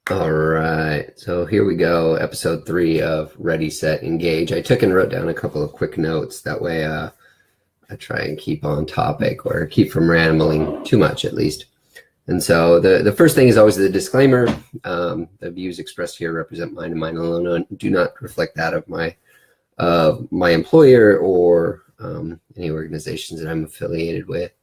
All right, so here we go, episode 3 of Ready, Set, Engage. I took and wrote down a couple of quick notes. That way I try and keep on topic or keep from rambling too much, at least. And so the first thing is always the disclaimer. The views expressed here represent mine and mine alone and do not reflect that of my employer or any organizations that I'm affiliated with.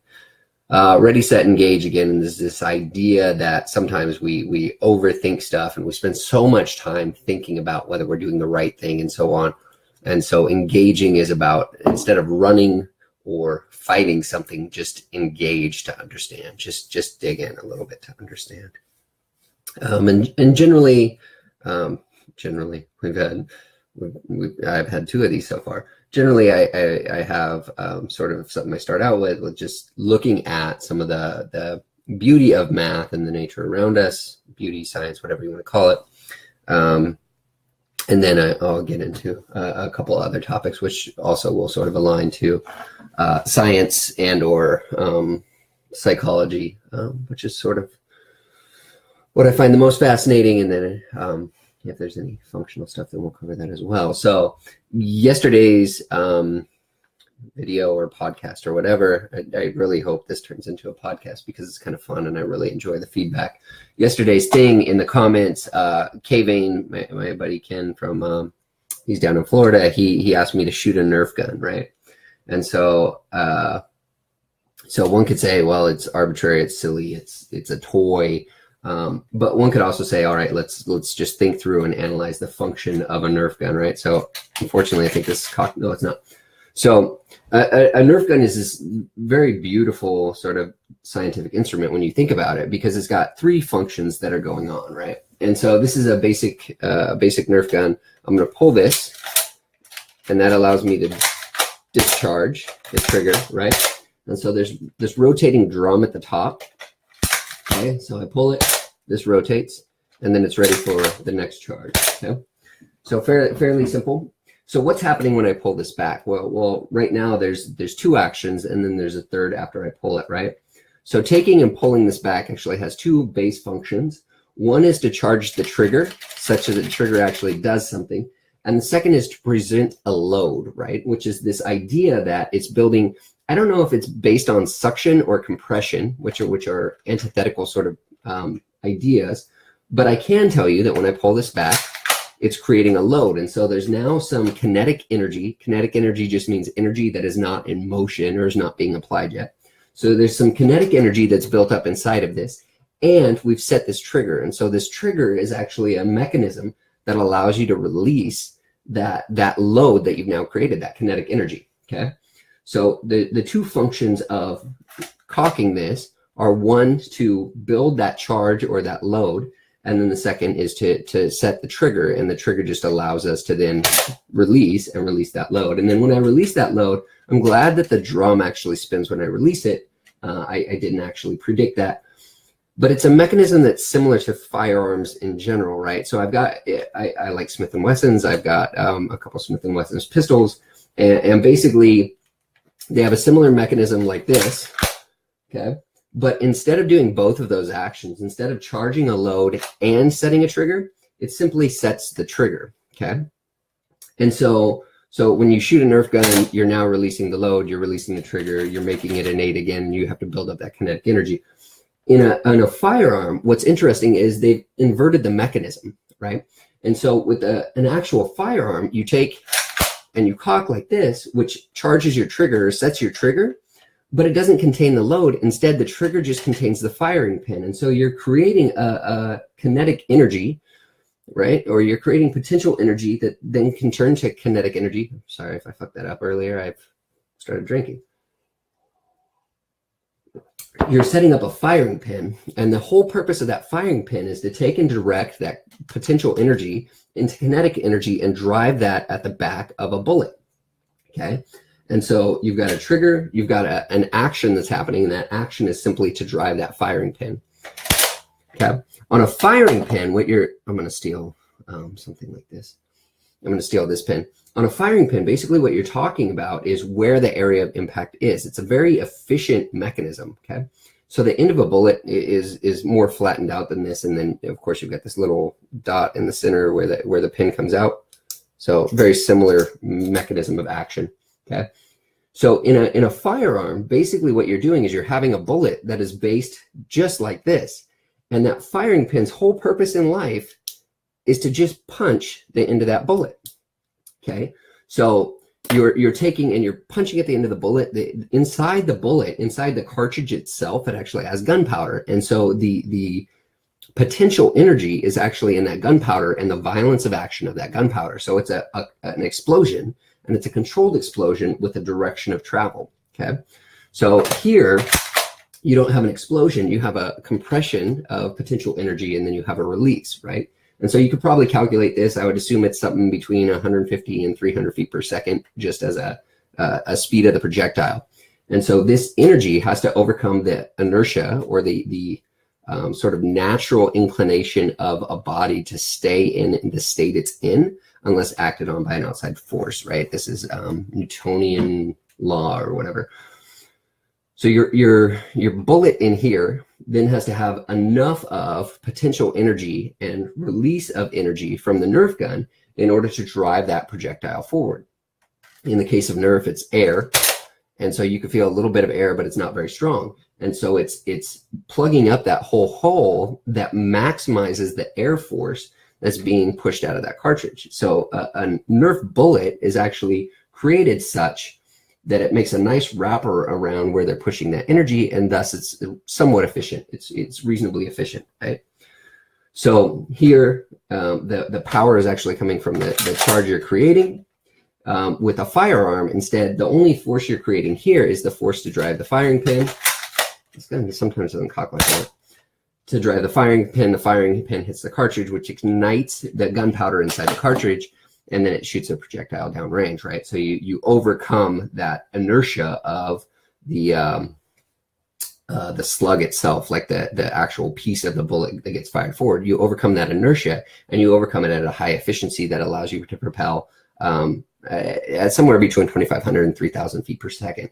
Ready, set, engage again is this idea that sometimes we overthink stuff and we spend so much time thinking about whether we're doing the right thing and so on. And so engaging is about, instead of running or fighting something, just engage to understand, just dig in a little bit to understand. And generally I've had 2 of these so far. Generally, I have sort of something I start out with just looking at some of the beauty of math and the nature around us, beauty, science, whatever you want to call it. And then I'll get into a couple other topics, which also will sort of align to science and or psychology, which is sort of what I find the most fascinating. And then if there's any functional stuff, then we'll cover that as well. So yesterday's video or podcast or whatever, I really hope this turns into a podcast because it's kind of fun and I really enjoy the feedback. Yesterday's thing in the comments, K-Vane, my buddy Ken from, he's down in Florida, he asked me to shoot a Nerf gun, right? And so one could say, well, it's arbitrary, it's silly, it's a toy. But one could also say, all right, let's just think through and analyze the function of a Nerf gun, right? So unfortunately, I think this is no, it's not. So a Nerf gun is this very beautiful sort of scientific instrument when you think about it, because it's got 3 functions that are going on, right? And so this is a basic Nerf gun. I'm going to pull this, and that allows me to discharge the trigger, right? And so there's this rotating drum at the top. Okay, so I pull it, this rotates, and then it's ready for the next charge. Okay, so fairly simple. So what's happening when I pull this back? Well, right now there's 2 actions, and then there's a third after I pull it, right? So taking and pulling this back actually has 2 base functions. One is to charge the trigger, such that the trigger actually does something, and the second is to present a load, right? Which is this idea that it's building. I don't know if it's based on suction or compression, which are antithetical sort of ideas, but I can tell you that when I pull this back, it's creating a load. And so there's now some kinetic energy. Kinetic energy just means energy that is not in motion or is not being applied yet. So there's some kinetic energy that's built up inside of this, and we've set this trigger. And so this trigger is actually a mechanism that allows you to release that load that you've now created, that kinetic energy, okay? So the 2 functions of cocking this are, one, to build that charge or that load, and then the second is to set the trigger, and the trigger just allows us to then release that load. And then when I release that load, I'm glad that the drum actually spins when I release it. I didn't actually predict that, but it's a mechanism that's similar to firearms in general, right? So I've got, I like Smith & Wessons. I've got a couple Smith & Wessons pistols, and basically, they have a similar mechanism like this, okay? But instead of doing both of those actions, instead of charging a load and setting a trigger, it simply sets the trigger, okay? And so when you shoot a Nerf gun, you're now releasing the load, you're releasing the trigger, you're making it innate again, and you have to build up that kinetic energy. In a firearm, what's interesting is they've inverted the mechanism, right? And so with an actual firearm, you take and you cock like this, which charges your trigger, sets your trigger, but it doesn't contain the load. Instead, the trigger just contains the firing pin. And so you're creating a kinetic energy, right? Or you're creating potential energy that then can turn to kinetic energy. Sorry if I fucked that up earlier. I've started drinking. You're setting up a firing pin, and the whole purpose of that firing pin is to take and direct that potential energy into kinetic energy and drive that at the back of a bullet, okay? And so you've got a trigger, you've got an action that's happening, and that action is simply to drive that firing pin, okay? On a firing pin, I'm going to steal something like this. I'm going to steal this pin. On a firing pin, basically what you're talking about is where the area of impact is. It's a very efficient mechanism, okay? So the end of a bullet is more flattened out than this, and then of course you've got this little dot in the center where the pin comes out. So very similar mechanism of action. Okay. So in a firearm, basically what you're doing is you're having a bullet that is based just like this, and that firing pin's whole purpose in life is to just punch the end of that bullet. Okay. So you're taking and you're punching at the end of the bullet. Inside the bullet, inside the cartridge itself, it actually has gunpowder. And so the potential energy is actually in that gunpowder and the violence of action of that gunpowder. So it's an explosion, and it's a controlled explosion with a direction of travel. Okay. So here you don't have an explosion, you have a compression of potential energy, and then you have a release, right? And so you could probably calculate this. I would assume it's something between 150 and 300 feet per second, just as a speed of the projectile. And so this energy has to overcome the inertia, or the sort of natural inclination of a body to stay in the state it's in, unless acted on by an outside force, right? This is Newtonian law or whatever. So your bullet in here then has to have enough of potential energy and release of energy from the Nerf gun in order to drive that projectile forward. In the case of Nerf, it's air. And so you can feel a little bit of air, but it's not very strong. And so it's plugging up that whole hole that maximizes the air force that's being pushed out of that cartridge. So a Nerf bullet is actually created such that it makes a nice wrapper around where they're pushing that energy, and thus it's somewhat efficient. It's reasonably efficient, right? So here, the power is actually coming from the charge you're creating. With a firearm, instead, the only force you're creating here is the force to drive the firing pin. This gun sometimes doesn't cock like that. To drive the firing pin hits the cartridge, which ignites the gunpowder inside the cartridge, and then it shoots a projectile downrange, right? So you overcome that inertia of the slug itself, like the actual piece of the bullet that gets fired forward. You overcome that inertia, and you overcome it at a high efficiency that allows you to propel at somewhere between 2,500 and 3,000 feet per second.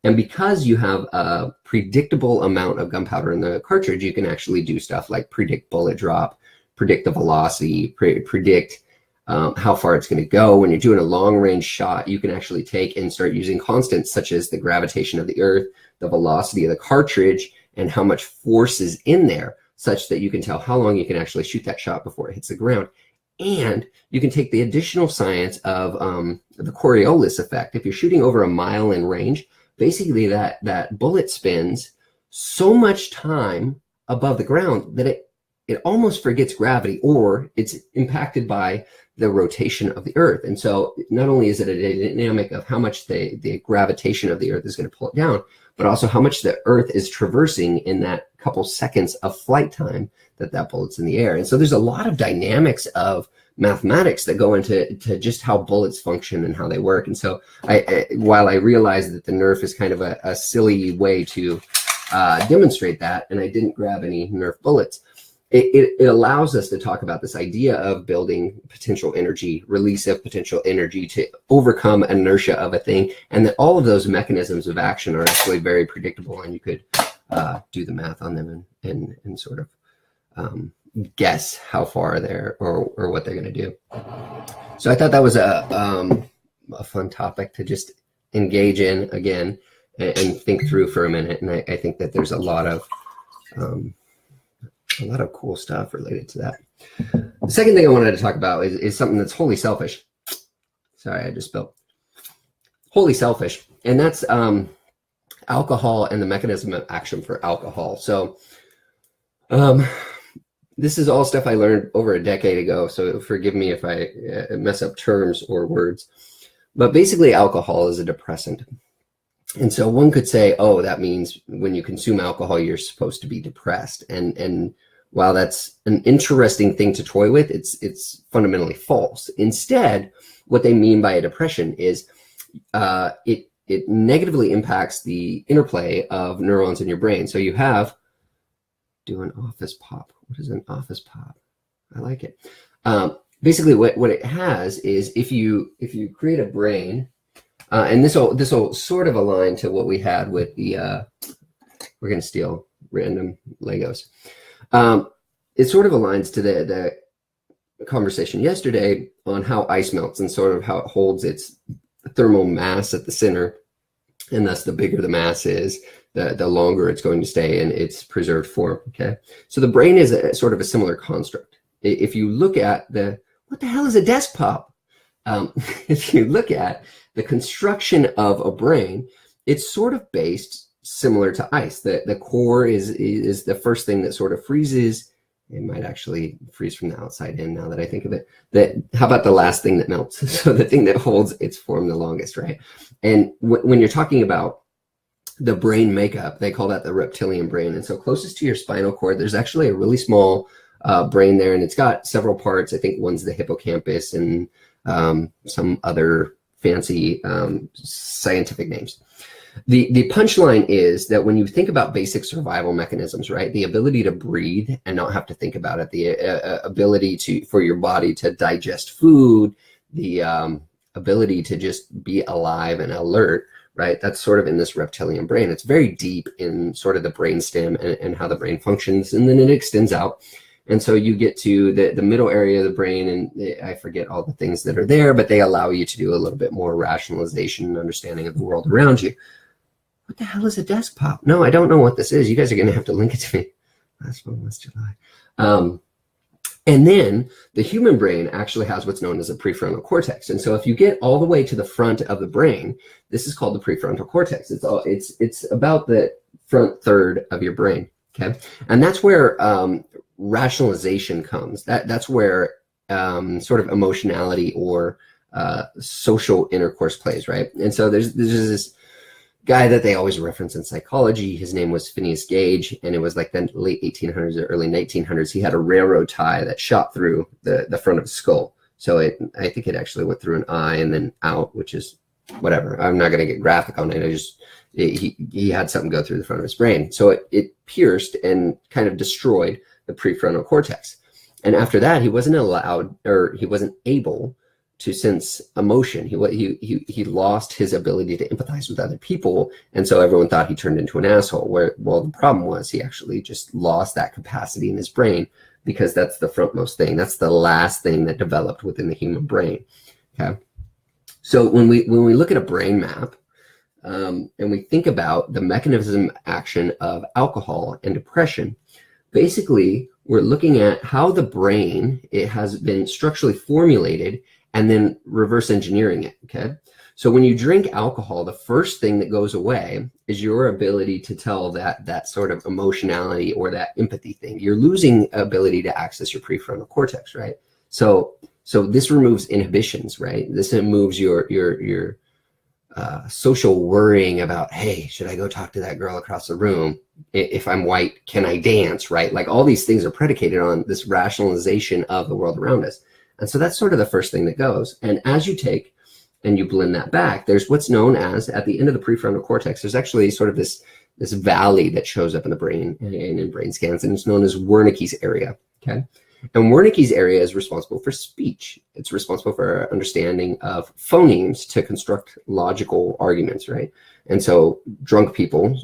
And because you have a predictable amount of gunpowder in the cartridge, you can actually do stuff like predict bullet drop, predict the velocity, predict how far it's going to go. When you're doing a long range shot, you can actually take and start using constants such as the gravitation of the earth, the velocity of the cartridge, and how much force is in there, such that you can tell how long you can actually shoot that shot before it hits the ground. And you can take the additional science of the Coriolis effect. If you're shooting over a mile in range, basically that bullet spends so much time above the ground that it almost forgets gravity, or it's impacted by the rotation of the earth. And so not only is it a dynamic of how much the gravitation of the earth is going to pull it down, but also how much the earth is traversing in that couple seconds of flight time that bullet's in the air. And so there's a lot of dynamics of mathematics that go into just how bullets function and how they work. And so while I realize that the Nerf is kind of a silly way to demonstrate that, and I didn't grab any Nerf bullets, it allows us to talk about this idea of building potential energy, release of potential energy to overcome inertia of a thing, and that all of those mechanisms of action are actually very predictable, and you could do the math on them and sort of guess how far they're or what they're going to do. So I thought that was a fun topic to just engage in again and think through for a minute. And I think that there's a lot of cool stuff related to that. The second thing I wanted to talk about is something that's wholly selfish. Sorry, I just spilled. Wholly selfish. And that's alcohol and the mechanism of action for alcohol. So this is all stuff I learned over a decade ago, so forgive me if I mess up terms or words. But basically, alcohol is a depressant. And so one could say, oh, that means when you consume alcohol, you're supposed to be depressed. And while that's an interesting thing to toy with, it's fundamentally false. Instead, what they mean by a depression is it negatively impacts the interplay of neurons in your brain. So you have, do an office pop. What is an office pop? I like it. Basically, what it has is if you create a brain, and this will sort of align to what we had with the. We're going to steal random Legos. It sort of aligns to the conversation yesterday on how ice melts and sort of how it holds its thermal mass at the center. And thus the bigger the mass is, the longer it's going to stay in its preserved form, okay? So the brain is sort of a similar construct. If you look at what the hell is a desk pop? If you look at the construction of a brain, it's sort of based similar to ice. The core is the first thing that sort of freezes. It might actually freeze from the outside in now that I think of it. How about the last thing that melts? So the thing that holds its form the longest, right? And when you're talking about the brain makeup, they call that the reptilian brain. And so closest to your spinal cord, there's actually a really small brain there, and it's got several parts. I think one's the hippocampus and some other fancy scientific names. The punchline is that when you think about basic survival mechanisms, right, the ability to breathe and not have to think about it, the ability for your body to digest food, the ability to just be alive and alert, right, that's sort of in this reptilian brain. It's very deep in sort of the brainstem and how the brain functions, and then it extends out. And so you get to the middle area of the brain, and I forget all the things that are there, but they allow you to do a little bit more rationalization and understanding of the world around you. What the hell is a desk pop? No, I don't know what this is. You guys are going to have to link it to me. Last one was July. And then the human brain actually has what's known as a prefrontal cortex. And so if you get all the way to the front of the brain, this is called the prefrontal cortex. It's about the front third of your brain. Okay. And that's where rationalization comes. That's where sort of emotionality or social intercourse plays, right? And so there's this guy that they always reference in psychology. His name was Phineas Gage, and it was like the late 1800s or early 1900s. He had a railroad tie that shot through the front of his skull. So I think it actually went through an eye and then out, which is whatever. I'm not going to get graphic on it. He had something go through the front of his brain. So it pierced and kind of destroyed the prefrontal cortex. And after that, he wasn't able to sense emotion. He lost his ability to empathize with other people. And so everyone thought he turned into an asshole, well, the problem was he actually just lost that capacity in his brain, because that's the frontmost thing. That's the last thing that developed within the human brain. Okay. So when we look at a brain map, and we think about the mechanism action of alcohol and depression, basically we're looking at how the brain, it has been structurally formulated, and then reverse engineering it, okay? So when you drink alcohol, the first thing that goes away is your ability to tell that sort of emotionality or that empathy thing. You're losing ability to access your prefrontal cortex, right? So this removes inhibitions, right? This removes your social worrying about, hey, should I go talk to that girl across the room? If I'm white, can I dance, right? Like all these things are predicated on this rationalization of the world around us. And so that's sort of the first thing that goes. And as you take and you blend that back, there's what's known as, at the end of the prefrontal cortex, there's actually sort of this valley that shows up in the brain and in brain scans, and it's known as Wernicke's area, okay? And Wernicke's area is responsible for speech. It's responsible for our understanding of phonemes to construct logical arguments, right? And so drunk people,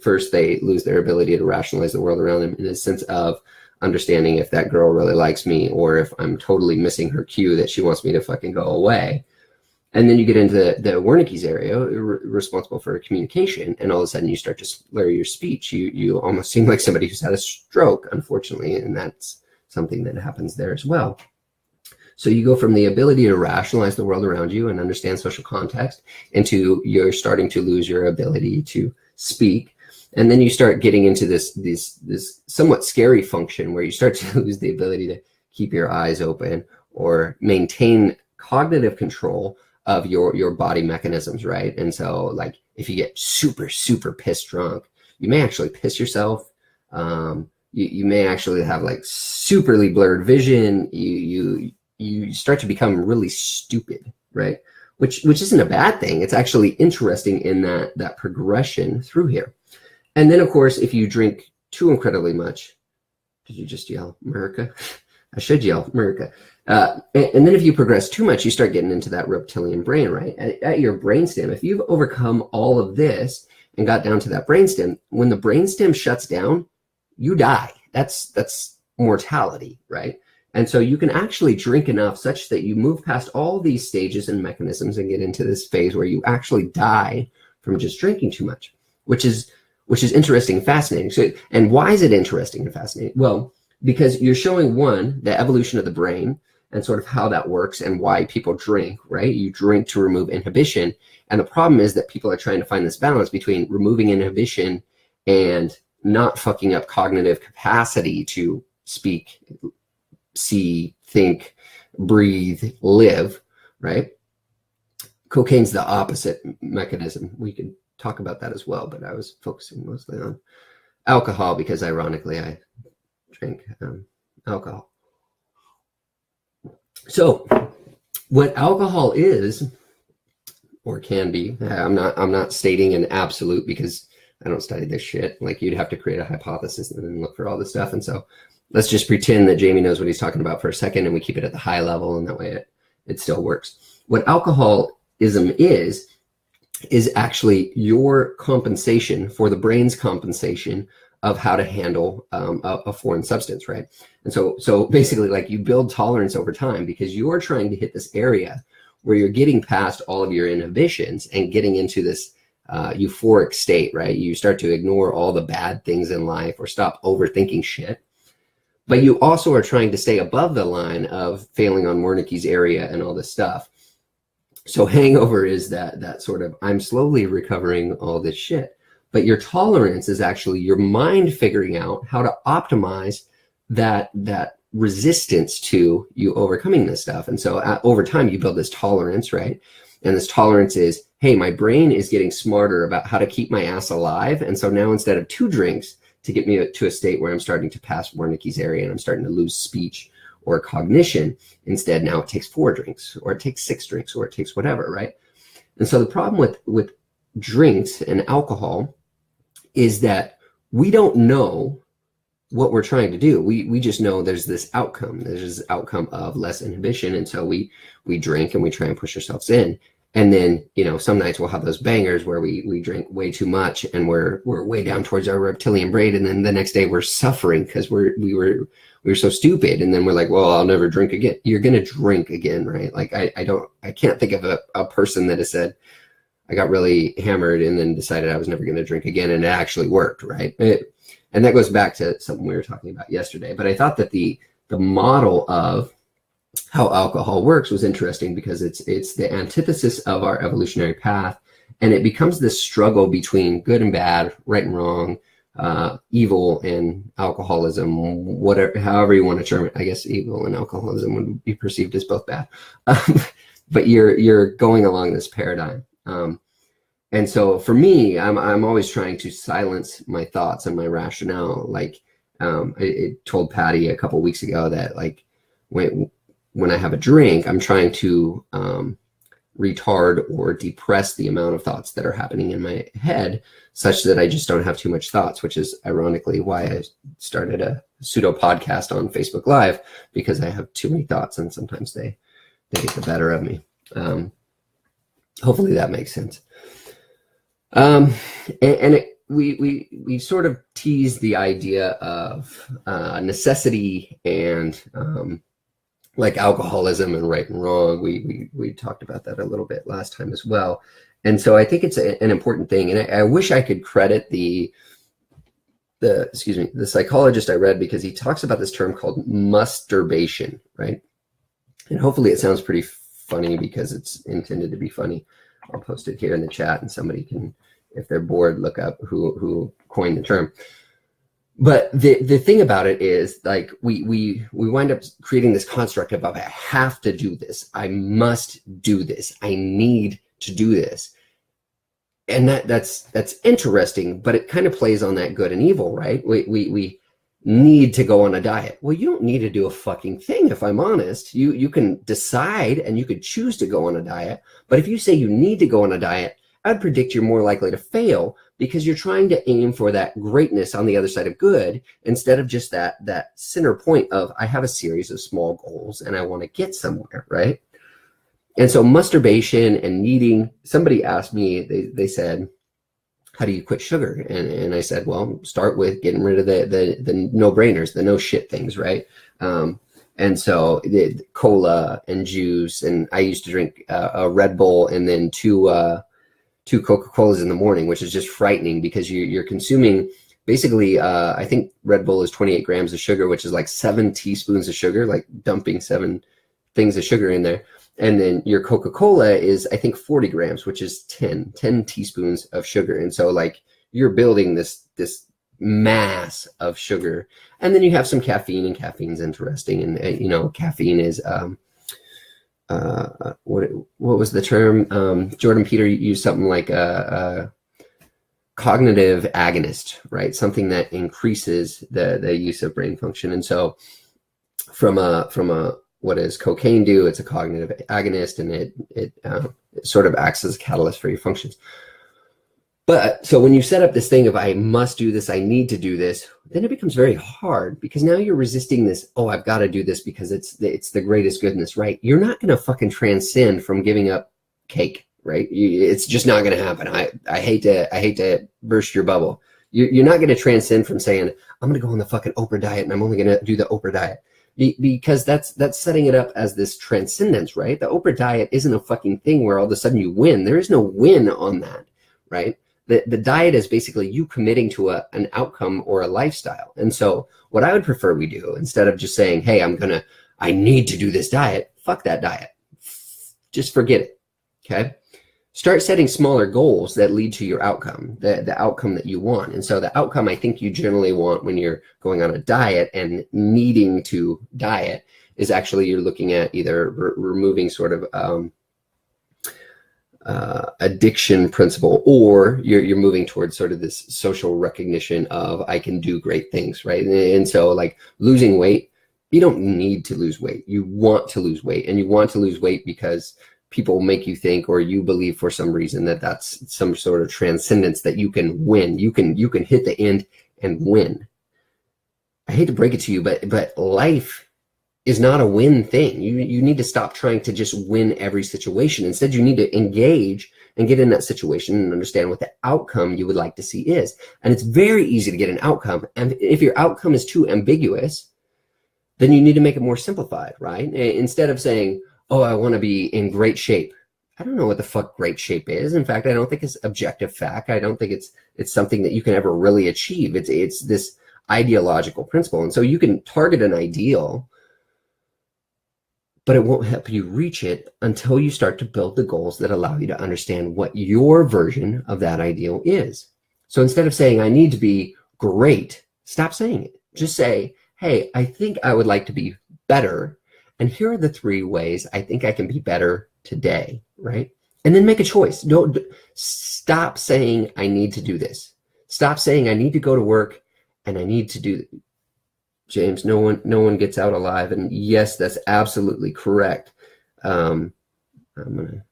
first they lose their ability to rationalize the world around them in the sense of understanding if that girl really likes me, or if I'm totally missing her cue that she wants me to fucking go away. And then you get into the Wernicke's area, responsible for communication, and all of a sudden you start to slur your speech. You almost seem like somebody who's had a stroke, unfortunately, and that's something that happens there as well. So you go from the ability to rationalize the world around you and understand social context into you're starting to lose your ability to speak. And then you start getting into this somewhat scary function where you start to lose the ability to keep your eyes open or maintain cognitive control of your body mechanisms, right? And so like if you get super, super pissed drunk, you may actually piss yourself. You may actually have like superly blurred vision. You start to become really stupid, right? Which isn't a bad thing. It's actually interesting in that progression through here. And then, of course, if you drink too incredibly much, did you just yell, America? I should yell, America. And then if you progress too much, you start getting into that reptilian brain, right? At your brainstem, if you've overcome all of this and got down to that brainstem. When the brainstem shuts down, you die. That's mortality, right? And so you can actually drink enough such that you move past all these stages and mechanisms and get into this phase where you actually die from just drinking too much, which is interesting and fascinating. So, and why is it interesting and fascinating? Well, because you're showing, one, the evolution of the brain and sort of how that works and why people drink, right? You drink to remove inhibition. And the problem is that people are trying to find this balance between removing inhibition and not fucking up cognitive capacity to speak, see, think, breathe, live, right? Cocaine's the opposite mechanism. We could talk about that as well, but I was focusing mostly on alcohol because ironically I drink alcohol. So what alcohol is, or can be, I'm not stating an absolute because I don't study this shit. Like, you'd have to create a hypothesis and then look for all this stuff. And so let's just pretend that Jamie knows what he's talking about for a second, and we keep it at the high level, and that way it still works. What alcoholism is actually your compensation for the brain's compensation of how to handle a foreign substance, right? And so basically, like, you build tolerance over time because you're trying to hit this area where you're getting past all of your inhibitions and getting into this euphoric state, right? You start to ignore all the bad things in life or stop overthinking shit. But you also are trying to stay above the line of failing on Wernicke's area and all this stuff. So hangover is that sort of, I'm slowly recovering all this shit. But your tolerance is actually your mind figuring out how to optimize that resistance to you overcoming this stuff. And so over time, you build this tolerance, right? And this tolerance is, hey, my brain is getting smarter about how to keep my ass alive. And so now instead of 2 drinks to get me to a state where I'm starting to pass Wernicke's area and I'm starting to lose speech or cognition, instead now it takes 4 drinks, or it takes 6 drinks, or it takes whatever, right? And so the problem with drinks and alcohol is that we don't know what we're trying to do. We just know there's this outcome. There's this outcome of less inhibition. And so we drink and we try and push ourselves in. And then, you know, some nights we'll have those bangers where we drink way too much and we're way down towards our reptilian brain. And then the next day we're suffering because we were so stupid. And then we're like, well, I'll never drink again. You're going to drink again, right? Like I can't think of a person that has said, I got really hammered and then decided I was never going to drink again. And it actually worked, right? And that goes back to something we were talking about yesterday. But I thought that the model of how alcohol works was interesting because it's the antithesis of our evolutionary path. And it becomes this struggle between good and bad, right and wrong, evil and alcoholism, whatever, however you want to term it. I guess evil and alcoholism would be perceived as both bad. But you're going along this paradigm. And so for me, I'm always trying to silence my thoughts and my rationale. Like I told Patty a couple of weeks ago that, like, when I have a drink, I'm trying to retard or depress the amount of thoughts that are happening in my head such that I just don't have too much thoughts, which is ironically why I started a pseudo podcast on Facebook Live, because I have too many thoughts and sometimes they get the better of me. Hopefully that makes sense. We sort of tease the idea of necessity and like alcoholism and right and wrong. We talked about that a little bit last time as well. And so I think it's an important thing. And I wish I could credit the psychologist I read, because he talks about this term called masturbation, right? And hopefully it sounds pretty funny because it's intended to be funny. I'll post it here in the chat and somebody can, if they're bored, look up who coined the term. But the thing about it is, like, we wind up creating this construct of, I have to do this. I must do this. I need to do this. And that's interesting, but it kind of plays on that good and evil, right? We need to go on a diet. Well, you don't need to do a fucking thing, if I'm honest. You can decide and you could choose to go on a diet. But if you say you need to go on a diet, I'd predict you're more likely to fail, because you're trying to aim for that greatness on the other side of good, instead of just that center point of, I have a series of small goals and I want to get somewhere, right? And so masturbation and needing, somebody asked me, they said, how do you quit sugar? And I said, well, start with getting rid of the no-brainers, the no shit things, right? And so the cola and juice, and I used to drink a Red Bull and then two Coca-Colas in the morning, which is just frightening because you're consuming basically, I think Red Bull is 28 grams of sugar, which is like 7 teaspoons of sugar, like dumping 7 things of sugar in there. And then your Coca-Cola is, I think, 40 grams, which is 10 teaspoons of sugar. And so like you're building this mass of sugar. And then you have some caffeine, and caffeine's interesting. And, you know, caffeine is, what was the term? Jordan Peter used something like a cognitive agonist, right? Something that increases the use of brain function. And so from a what does cocaine do? It's a cognitive agonist, and it sort of acts as a catalyst for your functions. But so when you set up this thing of I must do this, I need to do this, then it becomes very hard because now you're resisting this. Oh, I've got to do this because it's the greatest goodness, right? You're not going to fucking transcend from giving up cake, right? It's just not going to happen. I hate to burst your bubble. You're not going to transcend from saying I'm going to go on the fucking Oprah diet and I'm only going to do the Oprah diet. Because that's setting it up as this transcendence, right? The Oprah diet isn't a fucking thing where all of a sudden you win. There is no win on that, right? The diet is basically you committing to an outcome or a lifestyle. And so what I would prefer we do, instead of just saying, hey, I need to do this diet, fuck that diet. Just forget it, okay? Start setting smaller goals that lead to your outcome, the outcome that you want. And so the outcome I think you generally want when you're going on a diet and needing to diet is actually you're looking at either removing sort of addiction principle, or you're moving towards sort of this social recognition of I can do great things, right? And so like losing weight, you don't need to lose weight. You want to lose weight, and you want to lose weight because people make you think, or you believe for some reason that that's some sort of transcendence that you can win. You can hit the end and win. I hate to break it to you, but life is not a win thing. You need to stop trying to just win every situation. Instead, you need to engage and get in that situation and understand what the outcome you would like to see is. And it's very easy to get an outcome. And if your outcome is too ambiguous, then you need to make it more simplified, right? Instead of saying, oh, I want to be in great shape. I don't know what the fuck great shape is. In fact, I don't think it's objective fact. I don't think it's something that you can ever really achieve. It's this ideological principle. And so you can target an ideal, but it won't help you reach it until you start to build the goals that allow you to understand what your version of that ideal is. So instead of saying, I need to be great, stop saying it. Just say, hey, I think I would like to be better. And here are the 3 ways I think I can be better today, right? And then make a choice. Don't stop saying I need to do this. Stop saying I need to go to work and I need to do. James, no one gets out alive. And yes, that's absolutely correct. I'm gonna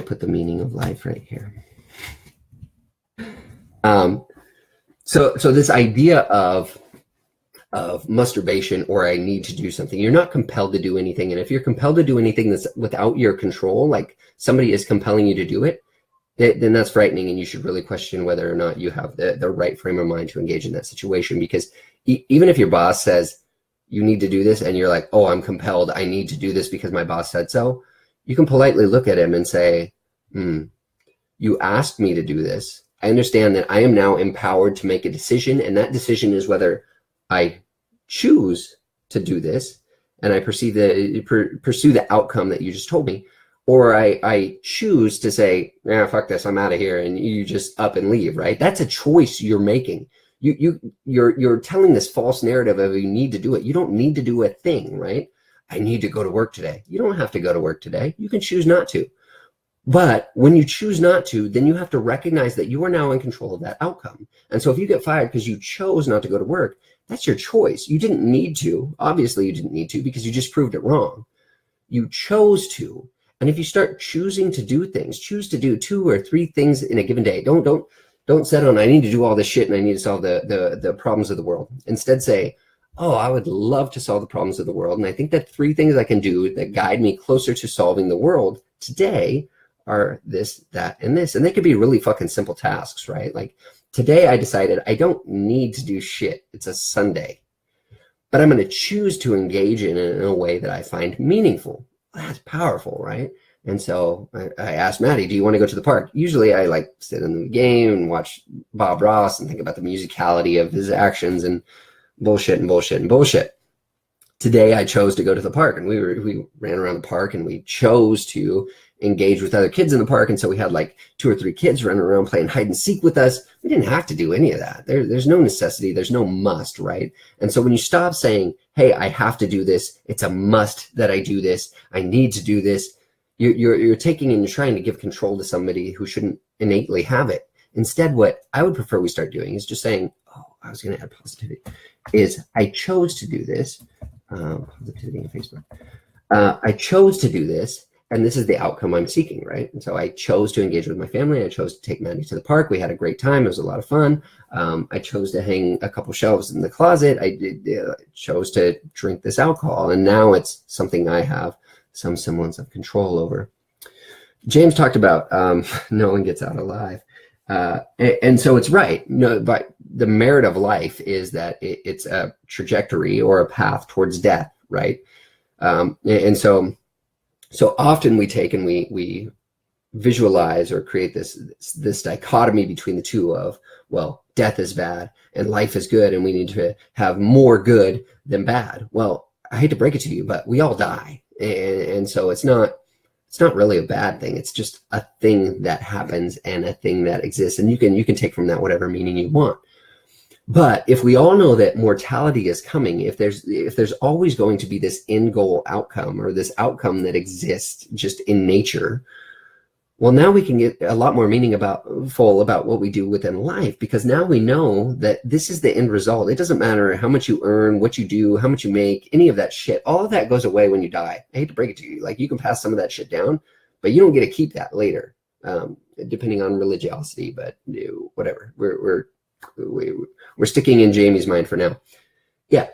put the meaning of life right here. So this idea of masturbation, or I need to do something. You're not compelled to do anything. And if you're compelled to do anything that's without your control, like somebody is compelling you to do it, then that's frightening. And you should really question whether or not you have the right frame of mind to engage in that situation. Because even if your boss says you need to do this and you're like, oh, I'm compelled, I need to do this because my boss said so, you can politely look at him and say, you asked me to do this. I understand that I am now empowered to make a decision. And that decision is whether I choose to do this and I pursue the outcome that you just told me, or I choose to say, fuck this, I'm out of here, and you just up and leave, right? That's a choice you're making. You're telling this false narrative of you need to do it. You don't need to do a thing, right? I need to go to work today. You don't have to go to work today. You can choose not to. But when you choose not to, then you have to recognize that you are now in control of that outcome. And so if you get fired because you chose not to go to work, that's your choice. You didn't need to. Obviously, you didn't need to because you just proved it wrong. You chose to. And if you start choosing to do things, choose to do 2 or 3 things in a given day. Don't set on, I need to do all this shit and I need to solve the problems of the world. Instead say, oh, I would love to solve the problems of the world. And I think that 3 things I can do that guide me closer to solving the world today are this, that, and this. And they could be really fucking simple tasks, right? Like today I decided I don't need to do shit. It's a Sunday, but I'm going to choose to engage in it in a way that I find meaningful. That's powerful, right? And so I asked Maddie, do you want to go to the park? Usually I like sit in the game and watch Bob Ross and think about the musicality of his actions and bullshit and bullshit and bullshit. Today I chose to go to the park, and we ran around the park, and we chose to engage with other kids in the park. And so we had like 2 or 3 kids running around playing hide and seek with us. We didn't have to do any of that. There's no necessity. There's no must, right? And so when you stop saying, hey, I have to do this, it's a must that I do this, I need to do this, you're taking and you're trying to give control to somebody who shouldn't innately have it. Instead, what I would prefer we start doing is just saying, oh, I was going to add positivity, is I chose to do this. Positivity on Facebook. I chose to do this, and this is the outcome I'm seeking, right? And so I chose to engage with my family. I chose to take Maddie to the park. We had a great time. It was a lot of fun. I chose to hang a couple shelves in the closet. I chose to drink this alcohol, and now it's something I have some semblance of control over. James talked about no one gets out alive. And so it's right. No, but the merit of life is that it's a trajectory or a path towards death, right? And so often we take and we visualize or create this dichotomy between the two of, well, death is bad and life is good, and we need to have more good than bad. Well, I hate to break it to you, but we all die, and so it's not really a bad thing. It's just a thing that happens and a thing that exists. And you can take from that whatever meaning you want. But if we all know that mortality is coming, if there's always going to be this end goal outcome, or this outcome that exists just in nature, well, now we can get a lot more meaning about what we do within life, because now we know that this is the end result. It doesn't matter how much you earn, what you do, how much you make, any of that shit. All of that goes away when you die. I hate to break it to you. Like, you can pass some of that shit down, but you don't get to keep that later, depending on religiosity. But whatever. We're sticking in Jamie's mind for now. Yeah,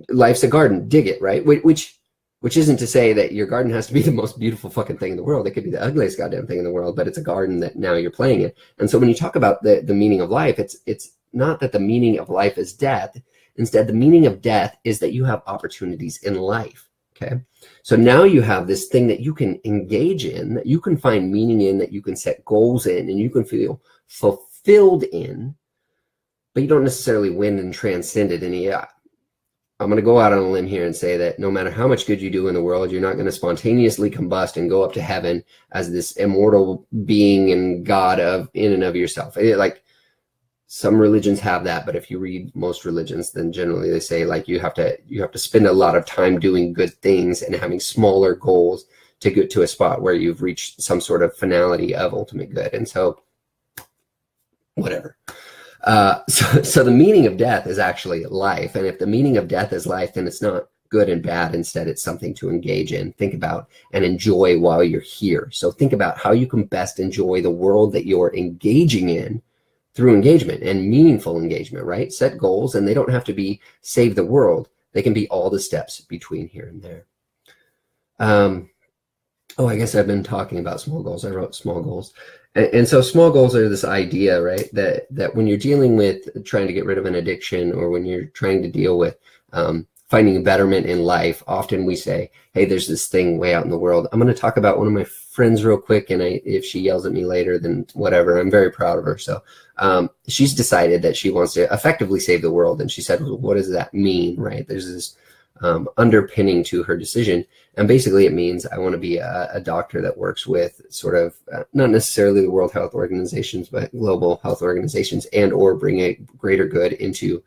life's a garden. Dig it, right? Which isn't to say that your garden has to be the most beautiful fucking thing in the world. It could be the ugliest goddamn thing in the world, but it's a garden that now you're playing in. And so when you talk about the meaning of life, it's not that the meaning of life is death. Instead, the meaning of death is that you have opportunities in life. Okay. So now you have this thing that you can engage in, that you can find meaning in, that you can set goals in, and you can feel fulfilled in, but you don't necessarily win and transcend it. And I'm going to go out on a limb here and say that no matter how much good you do in the world, you're not going to spontaneously combust and go up to heaven as this immortal being and God in and of yourself. Like, some religions have that, but if you read most religions, then generally they say, like, you have to spend a lot of time doing good things and having smaller goals to get to a spot where you've reached some sort of finality of ultimate good. And so, whatever. So the meaning of death is actually life. And if the meaning of death is life, then it's not good and bad. Instead, it's something to engage in, think about, and enjoy while you're here. So think about how you can best enjoy the world that you're engaging in through engagement and meaningful engagement, right? Set goals, and they don't have to be save the world. They can be all the steps between here and there. I guess I've been talking about small goals. I wrote small goals. And so small goals are this idea, right, that when you're dealing with trying to get rid of an addiction, or when you're trying to deal with finding a betterment in life, often we say, hey, there's this thing way out in the world. I'm going to talk about one of my friends real quick, and if she yells at me later, then whatever. I'm very proud of her. So she's decided that she wants to effectively save the world. And she said, well, what does that mean, right? There's this underpinning to her decision. And basically it means I want to be a doctor that works with sort of not necessarily the World Health Organizations, but global health organizations, and or bring a greater good into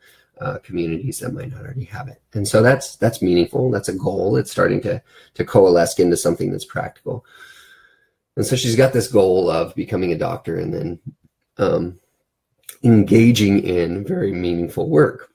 communities that might not already have it. And so that's meaningful. That's a goal. It's starting to coalesce into something that's practical. And so she's got this goal of becoming a doctor and then engaging in very meaningful work.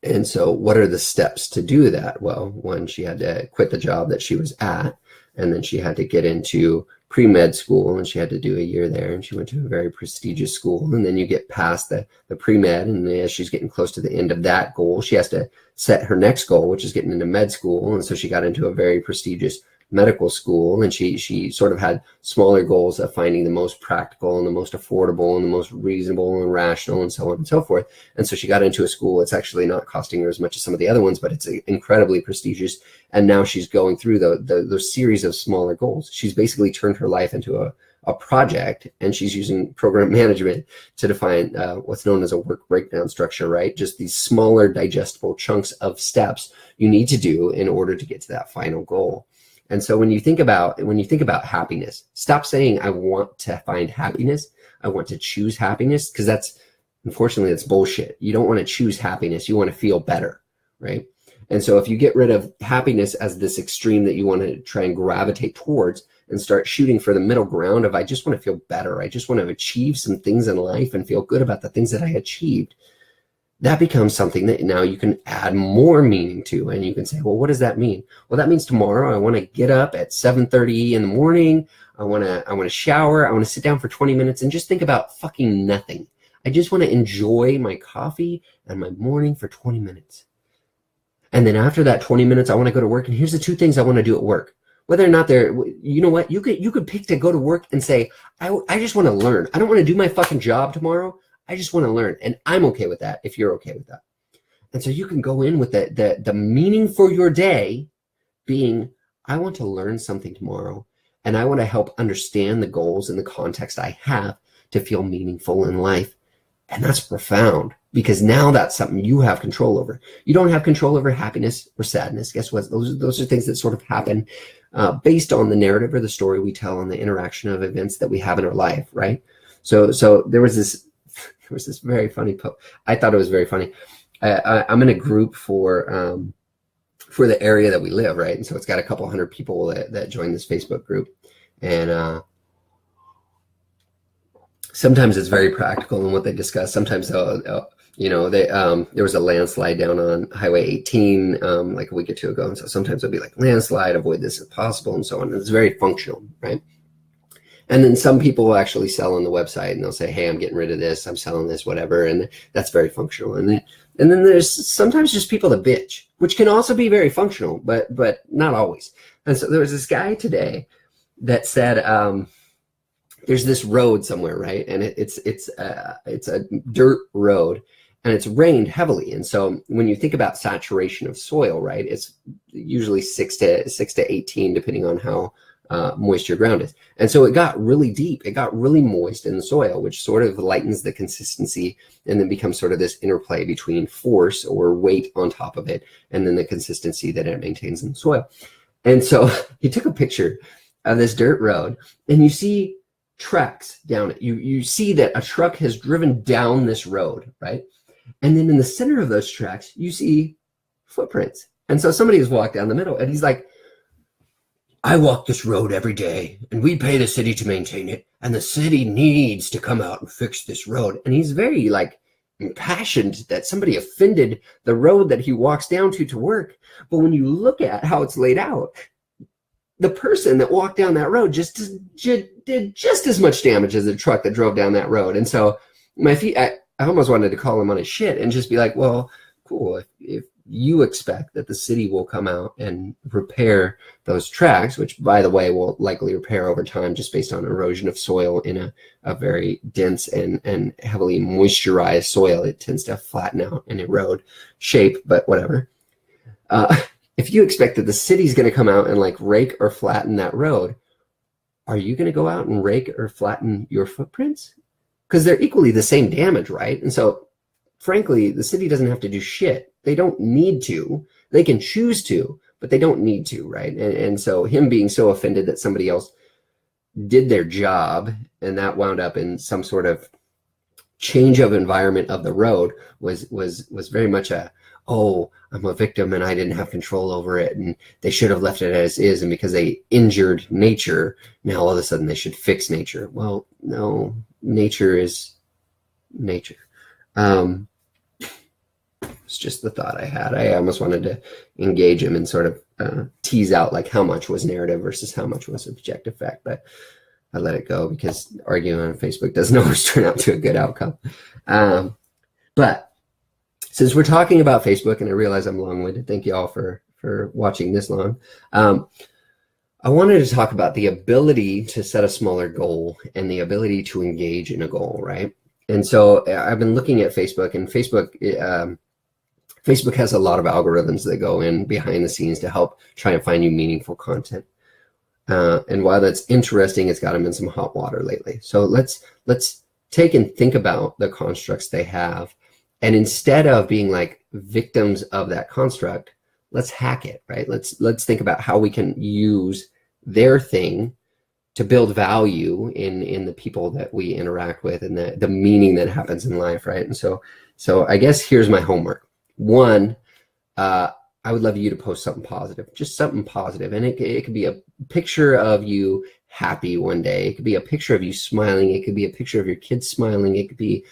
And so what are the steps to do that? Well, one, she had to quit the job that she was at, and then she had to get into pre-med school, and she had to do a year there, and she went to a very prestigious school. And then you get past the pre-med, and as she's getting close to the end of that goal, she has to set her next goal, which is getting into med school. And so she got into a very prestigious medical school, and she sort of had smaller goals of finding the most practical and the most affordable and the most reasonable and rational and so on and so forth. And so she got into a school that's actually not costing her as much as some of the other ones, but it's incredibly prestigious. And now she's going through those series of smaller goals. She's basically turned her life into a project, and she's using program management to define what's known as a work breakdown structure, right? Just these smaller digestible chunks of steps you need to do in order to get to that final goal. And so when you think about happiness, stop saying I want to find happiness, I want to choose happiness, because unfortunately that's bullshit. You don't want to choose happiness, you want to feel better, right? And so if you get rid of happiness as this extreme that you want to try and gravitate towards, and start shooting for the middle ground of I just want to feel better, I just want to achieve some things in life and feel good about the things that I achieved, that becomes something that now you can add more meaning to. And you can say, well, what does that mean? Well, that means tomorrow I want to get up at 7:30 in the morning. I want to shower. I want to sit down for 20 minutes and just think about fucking nothing. I just want to enjoy my coffee and my morning for 20 minutes. And then after that 20 minutes, I want to go to work. And here's the two things I want to do at work. Whether or not you know what, you could pick to go to work and say, I just want to learn. I don't want to do my fucking job tomorrow. I just want to learn. And I'm okay with that if you're okay with that. And so you can go in with the meaning for your day being, I want to learn something tomorrow, and I want to help understand the goals and the context I have to feel meaningful in life. And that's profound, because now that's something you have control over. You don't have control over happiness or sadness. Guess what? Those are things that sort of happen based on the narrative or the story we tell and the interaction of events that we have in our life, right? So there was this very funny post. I thought it was very funny. I'm in a group for the area that we live, right? And so it's got a couple hundred people that join this Facebook group, and sometimes it's very practical in what they discuss. Sometimes there was a landslide down on Highway 18 like a week or two ago. And so sometimes it'll be like landslide, avoid this if possible, and so on. And it's very functional, right? And then some people will actually sell on the website, and they'll say, hey, I'm getting rid of this, I'm selling this, whatever. And that's very functional. And then there's sometimes just people that bitch, which can also be very functional, but not always. And so there was this guy today that said, there's this road somewhere, right? And it's a dirt road, and it's rained heavily. And so when you think about saturation of soil, right, it's usually 6 to 18, depending on how moist your ground is. And so it got really deep. It got really moist in the soil, which sort of lightens the consistency, and then becomes sort of this interplay between force or weight on top of it, and then the consistency that it maintains in the soil. And so he took a picture of this dirt road, and you see tracks down it. You see that a truck has driven down this road, right? And then in the center of those tracks, you see footprints. And so somebody has walked down the middle, and he's like, I walk this road every day, and we pay the city to maintain it, and the city needs to come out and fix this road. And he's very impassioned that somebody offended the road that he walks down to work. But when you look at how it's laid out, the person that walked down that road just did just as much damage as the truck that drove down that road. And so I almost wanted to call him on his shit and just be like, well, cool. If you expect that the city will come out and repair those tracks, which, by the way, will likely repair over time just based on erosion of soil in a very dense and heavily moisturized soil, it tends to flatten out and erode shape, but whatever. If you expect that the city's going to come out and rake or flatten that road, are you going to go out and rake or flatten your footprints? Because they're equally the same damage, right? And so, frankly, the city doesn't have to do shit. They don't need to. They can choose to, but they don't need to, right? And so him being so offended that somebody else did their job, and that wound up in some sort of change of environment of the road was very much oh, I'm a victim and I didn't have control over it, and they should have left it as is, and because they injured nature, now all of a sudden they should fix nature. Well, no, nature is nature. It's just the thought I had. I almost wanted to engage him and sort of tease out how much was narrative versus how much was objective fact, but I let it go because arguing on Facebook doesn't always turn out to a good outcome. But since we're talking about Facebook, and I realize I'm long-winded, thank you all for watching this long. I wanted to talk about the ability to set a smaller goal and the ability to engage in a goal, right? And so I've been looking at Facebook, and Facebook has a lot of algorithms that go in behind the scenes to help try and find you meaningful content. And while that's interesting, it's got them in some hot water lately. So let's take and think about the constructs they have. And instead of being like victims of that construct, let's hack it, right? Let's think about how we can use their thing to build value in the people that we interact with and the meaning that happens in life, right? And so I guess here's my homework. One, I would love you to post something positive, just something positive. And it could be a picture of you happy one day. It could be a picture of you smiling. It could be a picture of your kids smiling. It could be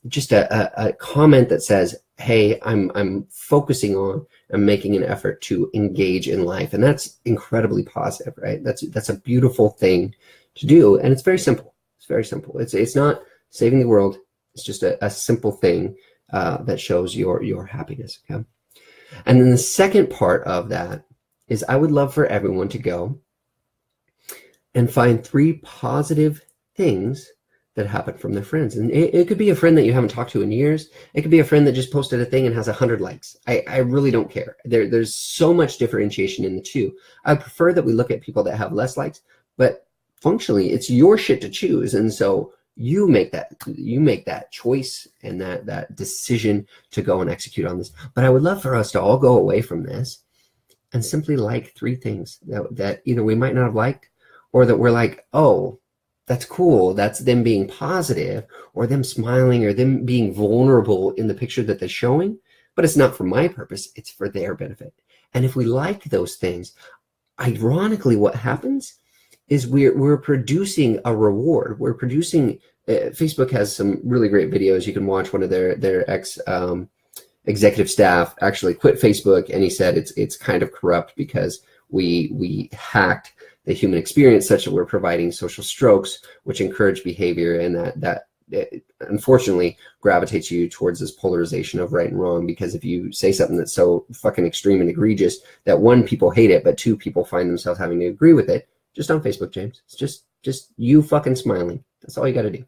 just a comment that says, hey, I'm focusing on and making an effort to engage in life. And that's incredibly positive, right? That's a beautiful thing to do. And it's very simple. It's very simple. It's not saving the world. It's just a simple thing that shows your happiness. Okay. And then the second part of that is I would love for everyone to go and find 3 positive things that happen from their friends. And it could be a friend that you haven't talked to in years. It could be a friend that just posted a thing and has 100 likes. I really don't care. There's so much differentiation in the two. I prefer that we look at people that have less likes, but functionally it's your shit to choose. And so you make that choice and that decision to go and execute on this. But I would love for us to all go away from this and simply like 3 things that either we might not have liked, or that we're like, oh, that's cool. That's them being positive, or them smiling, or them being vulnerable in the picture that they're showing. But it's not for my purpose. It's for their benefit. And if we like those things, ironically, what happens is we're producing a reward. We're producing, Facebook has some really great videos. You can watch. One of their executive staff actually quit Facebook, and he said it's kind of corrupt because we hacked the human experience such that we're providing social strokes, which encourage behavior, and that unfortunately gravitates you towards this polarization of right and wrong. Because if you say something that's so fucking extreme and egregious that 1, people hate it, but 2, people find themselves having to agree with it, just on Facebook, James. It's just you fucking smiling. That's all you got to do.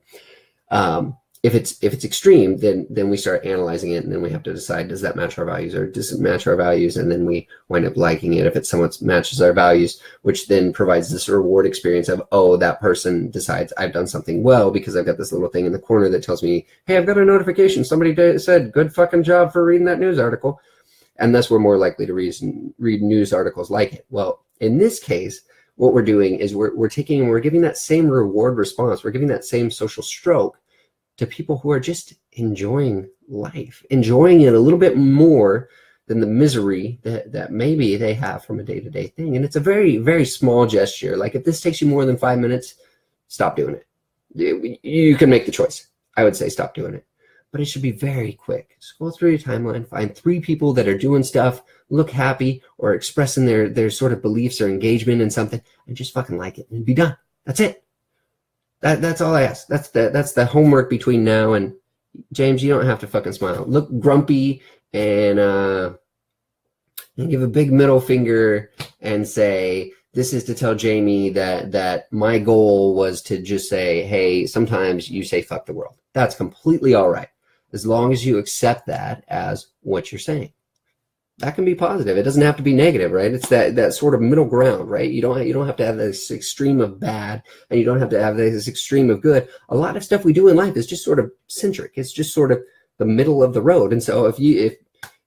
If it's extreme, then we start analyzing it, and then we have to decide, does that match our values or does it match our values? And then we wind up liking it if it somewhat matches our values, which then provides this reward experience of, oh, that person decides I've done something well because I've got this little thing in the corner that tells me, hey, I've got a notification. Somebody said, good fucking job for reading that news article. And thus we're more likely to read news articles like it. Well, in this case, what we're doing is we're taking and we're giving that same reward response. We're giving that same social stroke to people who are just enjoying life, enjoying it a little bit more than the misery that maybe they have from a day-to-day thing. And it's a very, very small gesture. Like, if this takes you more than 5 minutes, stop doing it. You can make the choice. I would say stop doing it. But it should be very quick. Scroll through your timeline, find 3 people that are doing stuff, look happy, or expressing their sort of beliefs or engagement in something, and just fucking like it and be done. That's it. That's all I ask. That's the homework between now and James. You don't have to fucking smile. Look grumpy and give a big middle finger and say, this is to tell Jamie that my goal was to just say, hey, sometimes you say fuck the world. That's completely all right, as long as you accept that as what you're saying. That can be positive. It doesn't have to be negative, right? It's that sort of middle ground, right? You don't have to have this extreme of bad, and you don't have to have this extreme of good. A lot of stuff we do in life is just sort of centric. It's just sort of the middle of the road. And so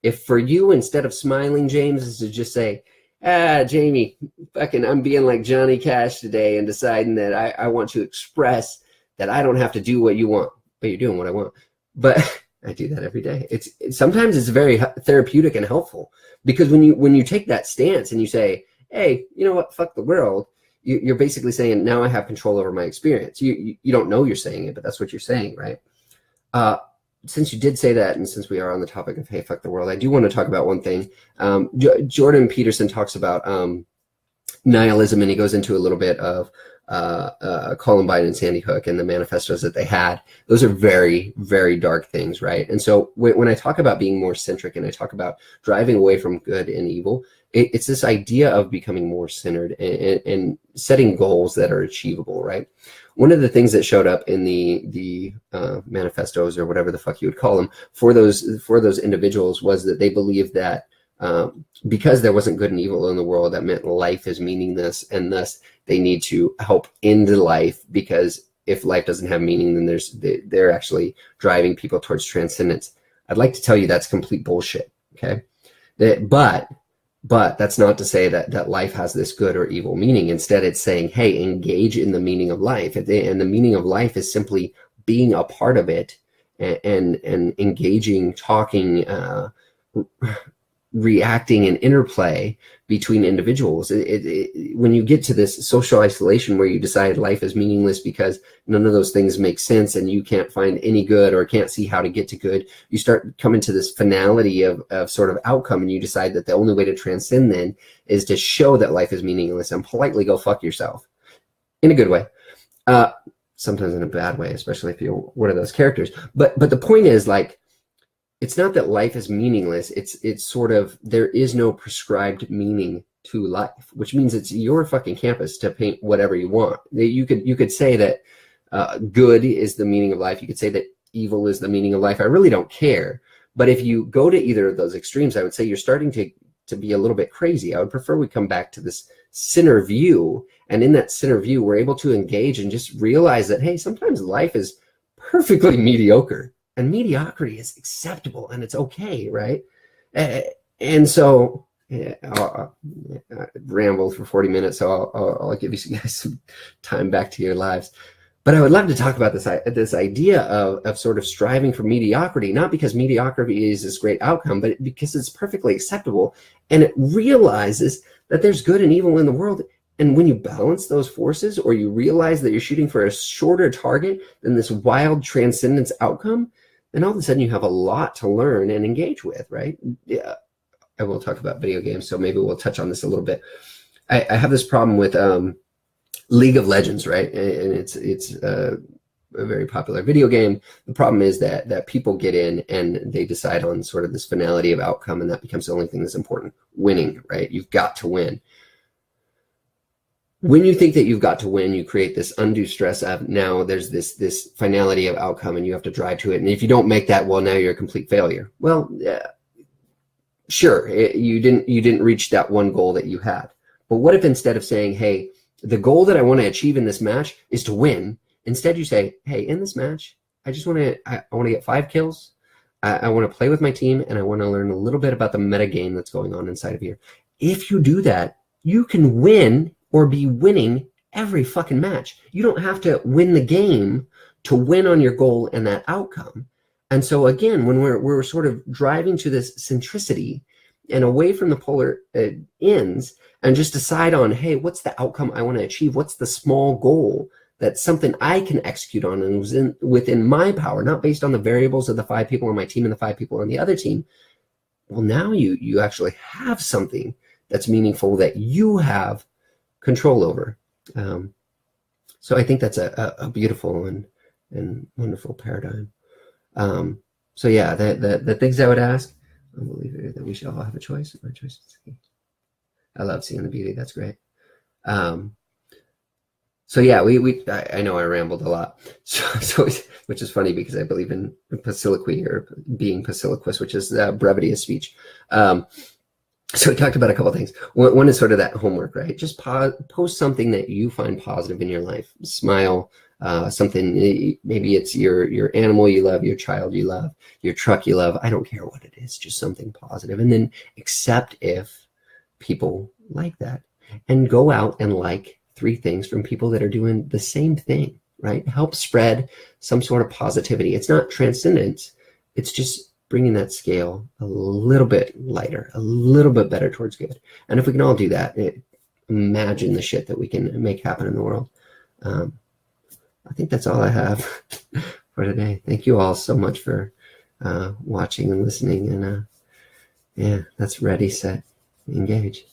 if for you, instead of smiling, James, is to just say, Jamie, fucking, I'm being like Johnny Cash today and deciding that I want to express that I don't have to do what you want, but you're doing what I want. But I do that every day. Sometimes it's very therapeutic and helpful, because when you take that stance and you say, hey, you know what, fuck the world, you're basically saying, now I have control over my experience. You don't know you're saying it, but that's what you're saying, right? Since you did say that, and since we are on the topic of, hey, fuck the world, I do want to talk about one thing. Jordan Peterson talks about nihilism, and he goes into a little bit of Columbine and Sandy Hook and the manifestos that they had. Those are very, very dark things, right? And so when I talk about being more centric and I talk about driving away from good and evil, it's this idea of becoming more centered and setting goals that are achievable, right? One of the things that showed up in the manifestos, or whatever the fuck you would call them, for those individuals, was that they believed that because there wasn't good and evil in the world, that meant life is meaningless, and thus they need to help end life, because if life doesn't have meaning, then they're actually driving people towards transcendence. I'd like to tell you that's complete bullshit. Okay, but that's not to say that life has this good or evil meaning. Instead, it's saying, hey, engage in the meaning of life, and the meaning of life is simply being a part of it and engaging, talking, reacting, and interplay between individuals. When you get to this social isolation where you decide life is meaningless because none of those things make sense and you can't find any good or can't see how to get to good, you start coming to this finality of sort of outcome, and you decide that the only way to transcend then is to show that life is meaningless and politely go fuck yourself, in a good way. Sometimes in a bad way, especially if you're one of those characters. But the point is, like, it's not that life is meaningless. It's sort of, there is no prescribed meaning to life, which means it's your fucking campus to paint whatever you want. You could say that good is the meaning of life. You could say that evil is the meaning of life. I really don't care. But if you go to either of those extremes, I would say you're starting to be a little bit crazy. I would prefer we come back to this center view. And in that center view, we're able to engage and just realize that, hey, sometimes life is perfectly mediocre. And mediocrity is acceptable, and it's okay, right? And so, I rambled for 40 minutes, so I'll give you guys some time back to your lives. But I would love to talk about this idea of sort of striving for mediocrity, not because mediocrity is this great outcome, but because it's perfectly acceptable, and it realizes that there's good and evil in the world. And when you balance those forces, or you realize that you're shooting for a shorter target than this wild transcendence outcome, then all of a sudden you have a lot to learn and engage with, right? Yeah, I will talk about video games, so maybe we'll touch on this a little bit. I have this problem with League of Legends, right? And it's a very popular video game. The problem is that people get in and they decide on sort of this finality of outcome, and that becomes the only thing that's important: winning, right? You've got to win. When you think that you've got to win, you create this undue stress of, now there's this finality of outcome and you have to drive to it. And if you don't make that, well, now you're a complete failure. Well, sure, you didn't reach that one goal that you had. But what if instead of saying, hey, the goal that I want to achieve in this match is to win, instead you say, hey, in this match, I want to get 5 kills. I want to play with my team, and I want to learn a little bit about the meta game that's going on inside of here. If you do that, you can win or be winning every fucking match. You don't have to win the game to win on your goal and that outcome. And so again, when we're sort of driving to this centricity and away from the polar ends, and just decide on, hey, what's the outcome I want to achieve? What's the small goal that's something I can execute on and was within my power, not based on the variables of the 5 people on my team and the 5 people on the other team. Well, now you actually have something that's meaningful that you have control over. So I think that's a beautiful and wonderful paradigm. So yeah, the things I would ask, I believe that we should all have a choice. My choice is, I love seeing the beauty. That's great. So yeah, I know I rambled a lot. So which is funny because I believe in pasiloquy, or being pasiloquous, which is brevity of speech. So we talked about a couple of things. One is sort of that homework, right? Just post something that you find positive in your life. Smile, something, maybe it's your animal you love, your child you love, your truck you love. I don't care what it is, just something positive. And then accept if people like that. And go out and like 3 things from people that are doing the same thing, right? Help spread some sort of positivity. It's not transcendence. It's just bringing that scale a little bit lighter, a little bit better towards good. And if we can all do that, imagine the shit that we can make happen in the world. I think that's all I have for today. Thank you all so much for watching and listening. And yeah, that's ready, set, engage.